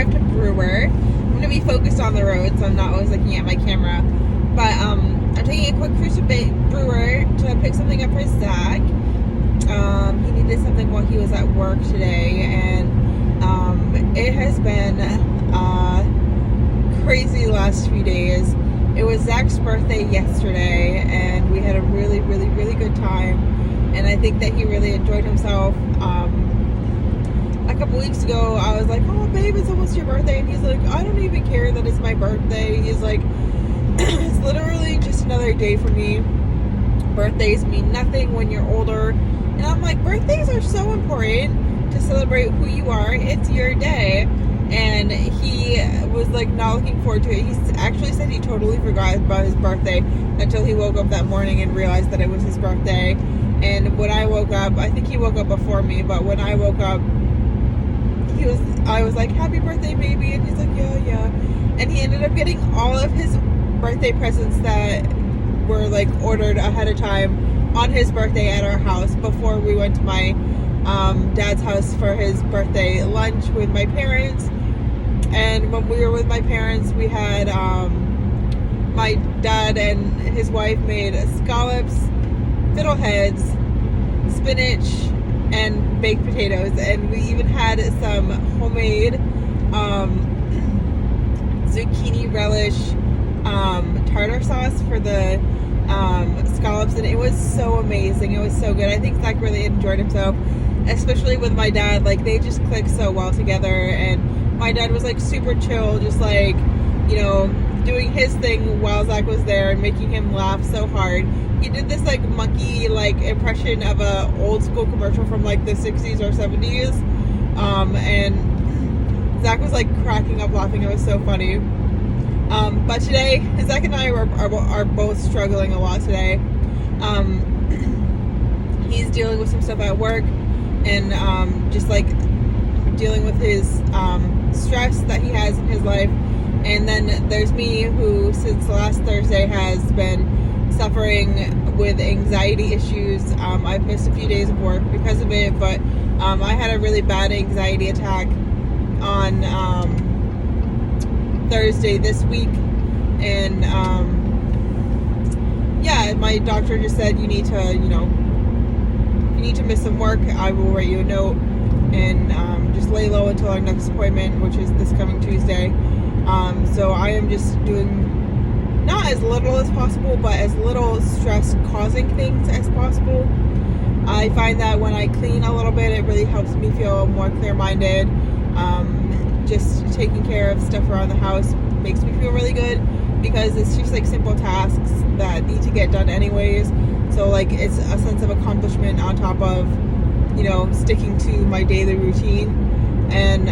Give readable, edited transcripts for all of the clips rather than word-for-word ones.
drive to Brewer. I'm going to be focused on the road, so I'm not always looking at my camera. But I'm taking a quick cruise to Brewer to pick something up for Zach. He needed something while he was at work today, and it has been crazy last few days. It was Zach's birthday yesterday, and we had a really, really, really good time, and I think that he really enjoyed himself. A couple weeks ago, I was like, oh babe, it's almost your birthday, and he's like, I don't even care that it's my birthday. He's like, it's literally just another day for me. Birthdays mean nothing when you're older. And I'm like, birthdays are so important to celebrate who you are. It's your day. And he was like not looking forward to it. He actually said he totally forgot about his birthday until he woke up that morning and realized that it was his birthday. And when I woke up, I think he woke up before me, but when I woke up, I was like, happy birthday, baby. And he's like, yeah. And he ended up getting all of his birthday presents that were like ordered ahead of time on his birthday at our house before we went to my dad's house for his birthday lunch with my parents. And when we were with my parents, we had my dad and his wife made scallops, fiddleheads, spinach, and baked potatoes, and we even had some homemade zucchini relish tartar sauce for the scallops, and it was so amazing. It was so good. I think Zach really enjoyed himself, especially with my dad. Like, they just clicked so well together, and my dad was like super chill, just like, you know, doing his thing while Zach was there and making him laugh so hard. He did this like monkey like impression of a old school commercial from like the 60s or 70s, and Zach was like cracking up laughing. It was so funny. But today, Zach and I are both struggling a lot today. He's dealing with some stuff at work, and just like dealing with his stress that he has in his life. And then there's me, who since last Thursday has been suffering with anxiety issues. I've missed a few days of work because of it, but I had a really bad anxiety attack on Thursday this week, and yeah, my doctor just said you need to miss some work. I will write you a note and just lay low until our next appointment, which is this coming Tuesday. So I am just doing not as little as possible, but as little stress causing things as possible. I find that when I clean a little bit, it really helps me feel more clear-minded. Just taking care of stuff around the house makes me feel really good, because it's just like simple tasks that need to get done anyways. So like, it's a sense of accomplishment on top of, you know, sticking to my daily routine. And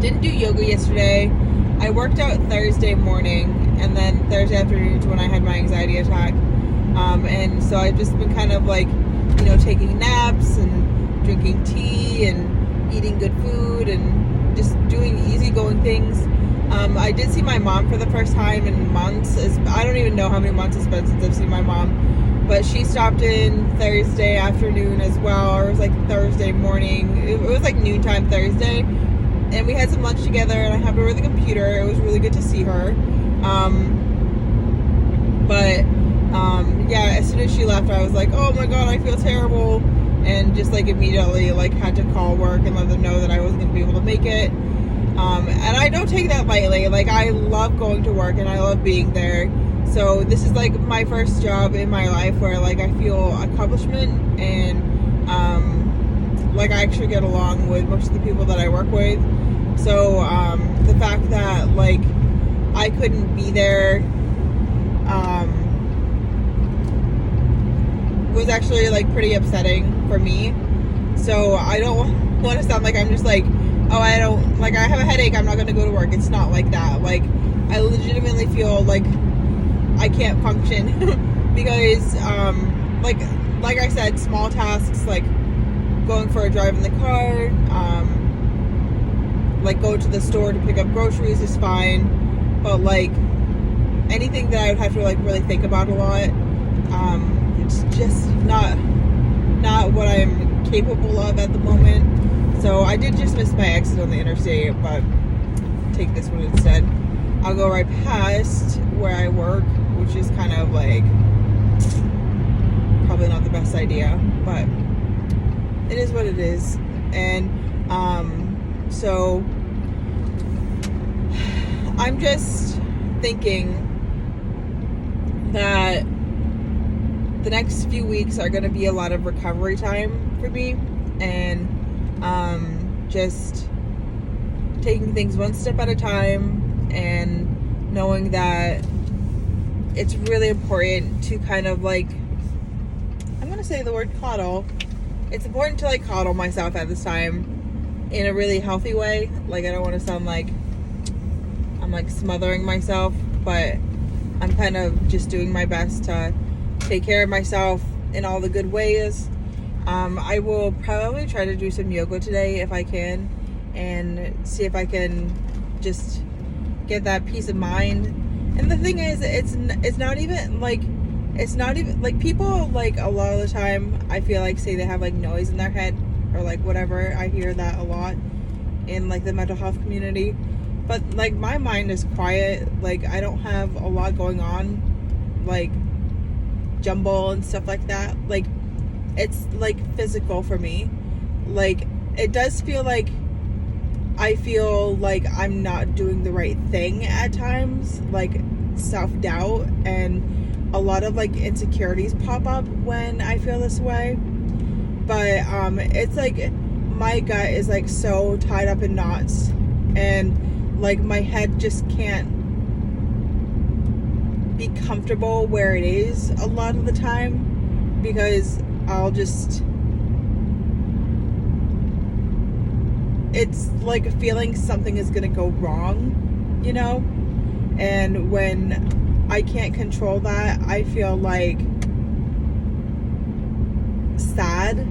didn't do yoga yesterday. I worked out Thursday morning, and then Thursday afternoon is when I had my anxiety attack. And so I've just been kind of like, you know, taking naps and drinking tea and eating good food and just doing easygoing things. I did see my mom for the first time in months. I don't even know how many months it's been since I've seen my mom. But she stopped in Thursday afternoon as well, or it was like Thursday morning. It was like noontime Thursday. And we had some lunch together, and I have her with a computer. It was really good to see her. Yeah, as soon as she left, I was like, oh my god, I feel terrible. And just like immediately like had to call work and let them know that I wasn't going to be able to make it. And I don't take that lightly. Like, I love going to work and I love being there. So this is like my first job in my life where like I feel accomplishment, and like I actually get along with most of the people that I work with. So the fact that like I couldn't be there was actually like pretty upsetting for me. So I don't want to sound like I'm just like, oh, I have a headache, I'm not going to go to work. It's not like that. Like, I legitimately feel like I can't function because like I said, small tasks like going for a drive in the car, like go to the store to pick up groceries is fine, but like anything that I would have to like really think about a lot, it's just not what I'm capable of at the moment. So I did just miss my exit on the interstate, but take this one instead. I'll go right past where I work, which is kind of like probably not the best idea, but it is what it is. And so I'm just thinking that the next few weeks are going to be a lot of recovery time for me, and just taking things one step at a time, and knowing that it's really important to kind of like, I'm going to say the word coddle. It's important to like coddle myself at this time in a really healthy way. Like, I don't want to sound like I'm like smothering myself, but I'm kind of just doing my best to take care of myself in all the good ways. I will probably try to do some yoga today if I can, and see if I can just get that peace of mind. And the thing is, it's not even like people, like, a lot of the time I feel like say they have like noise in their head or like whatever. I hear that a lot in like the mental health community, but like my mind is quiet. Like, I don't have a lot going on, like jumble and stuff like that. Like, it's like physical for me. Like, it does feel like I feel like I'm not doing the right thing at times, like self-doubt and a lot of like insecurities pop up when I feel this way. But it's like my gut is like so tied up in knots, and like my head just can't be comfortable where it is a lot of the time, because I'll just, it's like a feeling something is gonna go wrong, you know? And when I can't control that, I feel like sad.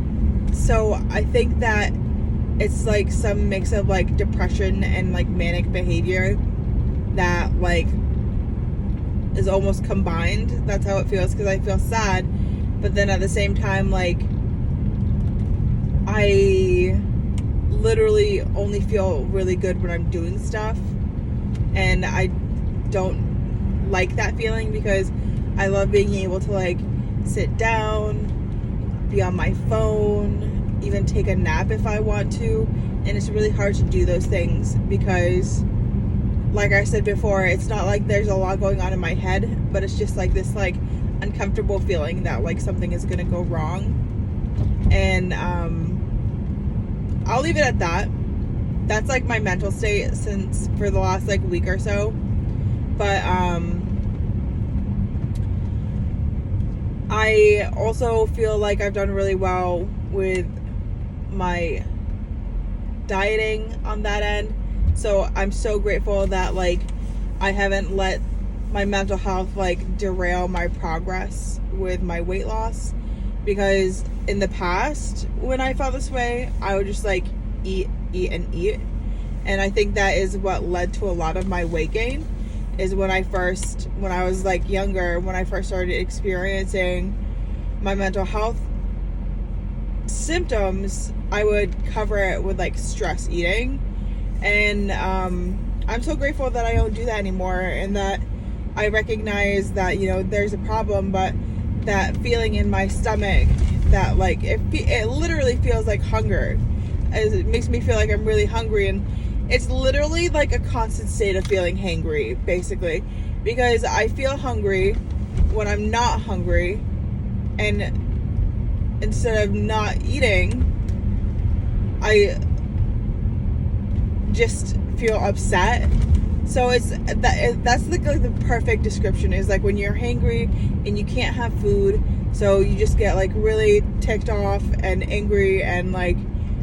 So I think that it's like some mix of like depression and like manic behavior that like is almost combined. That's how it feels, because I feel sad, but then at the same time, like, I literally only feel really good when I'm doing stuff, and I don't like that feeling, because I love being able to like sit down, be on my phone, even take a nap if I want to. And it's really hard to do those things because, like I said before, it's not like there's a lot going on in my head, but it's just like this like uncomfortable feeling that like something is gonna go wrong. And I'll leave it at that. That's like my mental state since for the last like week or so. But I also feel like I've done really well with my dieting on that end. So I'm so grateful that like I haven't let my mental health like derail my progress with my weight loss, because in the past when I felt this way, I would just like eat and eat. And I think that is what led to a lot of my weight gain, is when I was like younger, when I first started experiencing my mental health symptoms, I would cover it with like stress eating. And I'm so grateful that I don't do that anymore, and that I recognize that, you know, there's a problem, but that feeling in my stomach that like it literally feels like hunger, as it makes me feel like I'm really hungry. And it's literally like a constant state of feeling hangry, basically, because I feel hungry when I'm not hungry, and instead of not eating, I just feel upset. So that's like the perfect description, is like when you're hangry and you can't have food, so you just get like really ticked off and angry, and like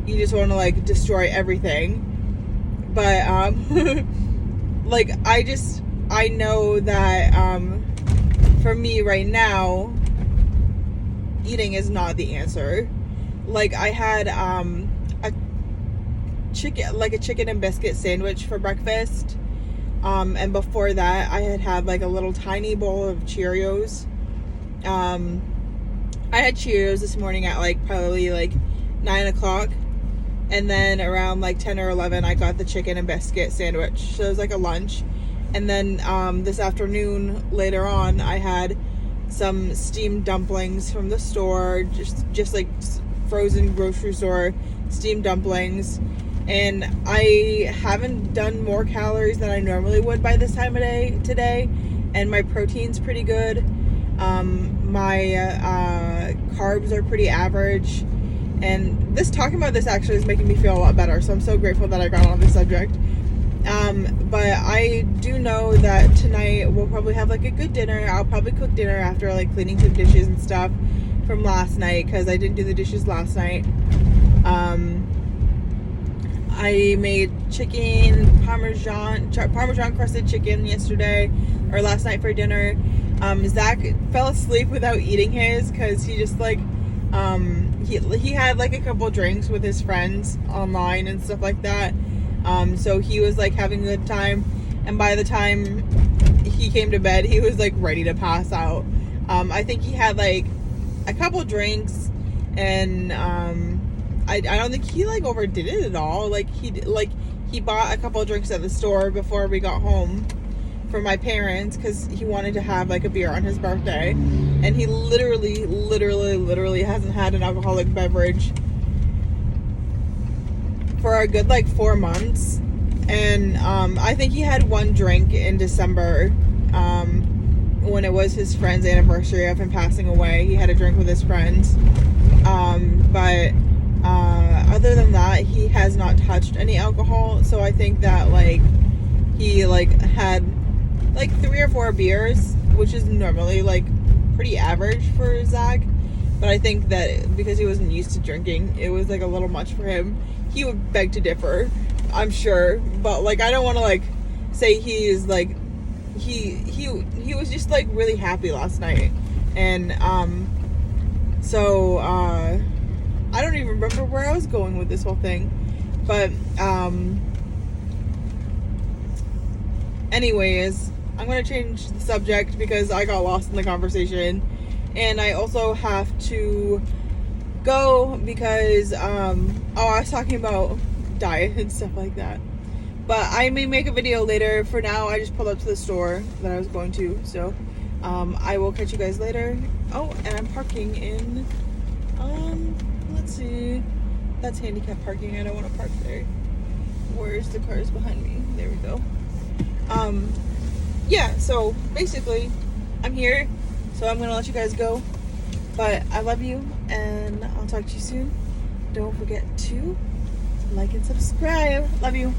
you just want to like destroy everything. But like I know that for me right now, eating is not the answer. Like, I had a chicken and biscuit sandwich for breakfast, and before that I had like a little tiny bowl of Cheerios. I had Cheerios this morning at like probably like 9 o'clock, And then around like 10 or 11, I got the chicken and biscuit sandwich. So it was like a lunch. And then this afternoon, later on, I had some steamed dumplings from the store, just like frozen grocery store steamed dumplings. And I haven't done more calories than I normally would by this time of day today. And my protein's pretty good. My carbs are pretty average. And talking about this actually is making me feel a lot better. So I'm so grateful that I got on this subject. But I do know that tonight we'll probably have like a good dinner. I'll probably cook dinner after like cleaning some dishes and stuff from last night, because I didn't do the dishes last night. I made Parmesan crusted chicken last night for dinner. Zach fell asleep without eating his, because he just like he had like a couple drinks with his friends online and stuff like that. So he was like having a good time, and by the time he came to bed, he was like ready to pass out. I think he had like a couple drinks, and I don't think he like overdid it at all. Like he bought a couple drinks at the store before we got home for my parents, because he wanted to have like a beer on his birthday, and he literally hasn't had an alcoholic beverage for a good like 4 months. And I think he had one drink in December, when it was his friend's anniversary of him passing away. He had a drink with his friends, but other than that, he has not touched any alcohol. So I think that like he like had like 3 or 4 beers, which is normally like pretty average for Zach. But I think that because he wasn't used to drinking, it was like a little much for him. He would beg to differ, I'm sure. But like I don't want to like say he's like he was just like really happy last night. And so I don't even remember where I was going with this whole thing. But anyways, I'm going to change the subject because I got lost in the conversation. And I also have to go because, I was talking about diet and stuff like that. But I may make a video later. For now, I just pulled up to the store that I was going to. So, I will catch you guys later. Oh, and I'm parking in, let's see. That's handicap parking. I don't want to park there. Where's the cars behind me? There we go. Yeah, so basically I'm here, so I'm gonna let you guys go, but I love you and I'll talk to you soon. Don't forget to like and subscribe. Love you.